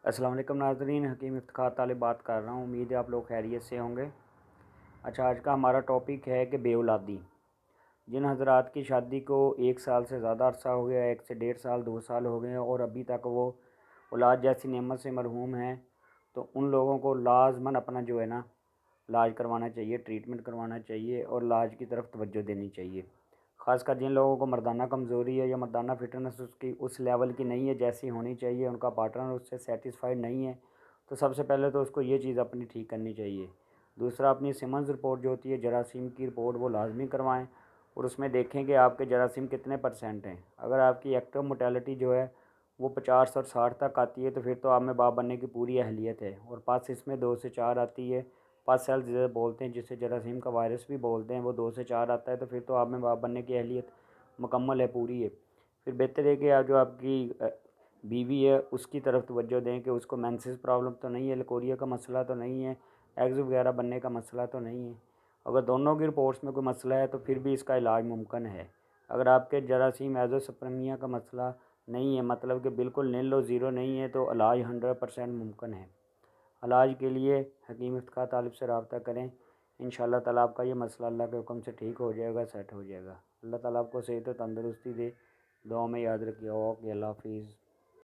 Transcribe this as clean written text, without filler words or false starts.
السلام علیکم ناظرین، حکیم افتخار طالب بات کر رہا ہوں۔ امید ہے آپ لوگ خیریت سے ہوں گے۔ اچھا، آج کا ہمارا ٹاپک ہے کہ بے اولادی۔ جن حضرات کی شادی کو 1 سال سے زیادہ عرصہ ہو گیا، 1 سے 1.5 سال 2 سال ہو گئے ہیں اور ابھی تک وہ اولاد جیسی نعمت سے محروم ہیں، تو ان لوگوں کو لازماً اپنا جو ہے نا علاج کروانا چاہیے، ٹریٹمنٹ کروانا چاہیے اور علاج کی طرف توجہ دینی چاہیے۔ خاص کر جن لوگوں کو مردانہ کمزوری ہے یا مردانہ فٹنس اس لیول کی نہیں ہے جیسی ہونی چاہیے، ان کا پارٹنر اس سے سیٹسفائیڈ نہیں ہے، تو سب سے پہلے تو اس کو یہ چیز اپنی ٹھیک کرنی چاہیے۔ دوسرا، اپنی سیمنز رپورٹ جو ہوتی ہے جراثیم کی رپورٹ، وہ لازمی کروائیں اور اس میں دیکھیں کہ آپ کے جراثیم کتنے پرسنٹ ہیں۔ اگر آپ کی ایکٹیو موٹیلٹی جو ہے وہ 50 اور 60 تک آتی ہے تو پھر تو آپ میں باپ بننے کی پوری اہلیت ہے، اور پس اس میں 2 سے 4 آتی ہے، پس سیلز جسے بولتے ہیں، جسے جراثیم کا وائرس بھی بولتے ہیں، وہ 2 سے 4 آتا ہے، تو پھر تو آپ میں باپ بننے کی اہلیت مکمل ہے، پوری ہے۔ پھر بہتر ہے کہ آپ جو آپ کی بیوی ہے اس کی طرف توجہ دیں کہ اس کو مینسز پرابلم تو نہیں ہے، لکوریا کا مسئلہ تو نہیں ہے، ایگز وغیرہ بننے کا مسئلہ تو نہیں ہے۔ اگر دونوں کی رپورٹس میں کوئی مسئلہ ہے تو پھر بھی اس کا علاج ممکن ہے۔ اگر آپ کے جراثیم ایزوسپرمیا کا مسئلہ نہیں ہے، مطلب کہ بالکل نیل و زیرو نہیں ہے، تو علاج 100% ممکن ہے۔ علاج کے لیے حکیم افتخار طالب سے رابطہ کریں، انشاءاللہ تعالیٰ آپ کا یہ مسئلہ اللہ کے حکم سے ٹھیک ہو جائے گا، سیٹ ہو جائے گا۔ اللہ تعالیٰ آپ کو صحت و تندرستی دے۔ دعاؤں میں یاد رکھیے۔ اوکے، اللہ حافظ۔